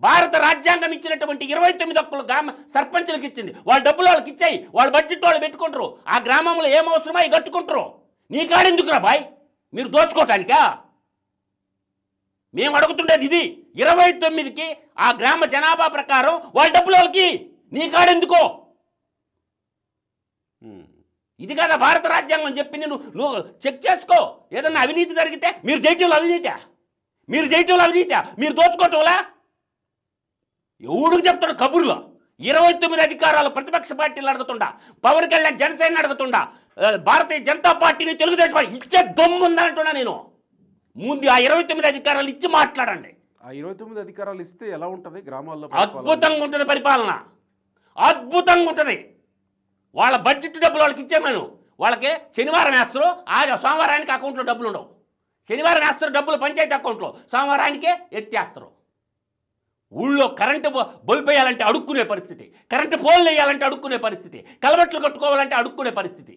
భారత రాజ్యాంగం ఇచ్చినటువంటి 29 హక్కులు గ్రామ సర్పంచులకు ఇచ్చింది. వాళ్ళ డబ్బులు వాళ్ళకి ఇచ్చాయి, వాళ్ళ బడ్జెట్ వాళ్ళు పెట్టుకుంటారు. ఆ గ్రామంలో ఏం అవసరమో అవి కట్టుకుంటారు. నీ కాడెందుకురా బాయ్, మీరు దోచుకోవటానికా? మేము అడుగుతుండేది ఇది. 29కి ఆ గ్రామ జనాభా ప్రకారం వాళ్ళ డబ్బులు వాళ్ళకి, నీ కాడెందుకో? ఇది కదా భారత రాజ్యాంగం చెప్పింది. నువ్వు చెక్ చేసుకో. ఏదన్నా అవినీతి జరిగితే మీరు చేయటంలో అవినీతా? మీరు చేయటంలో అవినీతా? మీరు దోచుకోవటంలా? ఎవడికి చెప్తాడు కబుర్లో? 29 అధికారాలు ప్రతిపక్ష పార్టీలు అడుగుతుండా, పవన్ కళ్యాణ్ జనసేన అడుగుతుండా, భారతీయ జనతా పార్టీని తెలుగుదేశం పార్టీ ఇచ్చే దమ్ము ఉందంటున్నా నేను. ముందు ఆ 29 అధికారాలు ఇచ్చి మాట్లాడండి. ఆ 29 అధికారాలు ఇస్తే ఎలా ఉంటుంది గ్రామాల్లో? అద్భుతంగా ఉంటుంది పరిపాలన, అద్భుతంగా ఉంటుంది. వాళ్ళ బడ్జెట్ డబ్బులు వాళ్ళకి ఇచ్చేమను. వాళ్ళకి శనివారం వేస్తారు, ఆ సోమవారానికి అకౌంట్లో డబ్బులు ఉండవు. శనివారం వేస్తారు డబ్బులు పంచాయతీ అకౌంట్లో, సోమవారానికే ఎత్తేస్తారు. ఊళ్ళో కరెంటు బల్బు వేయాలంటే అడుక్కునే పరిస్థితి, కరెంటు పోల్లు వేయాలంటే అడుక్కునే పరిస్థితి, కలవట్లు కట్టుకోవాలంటే అడుక్కునే పరిస్థితి.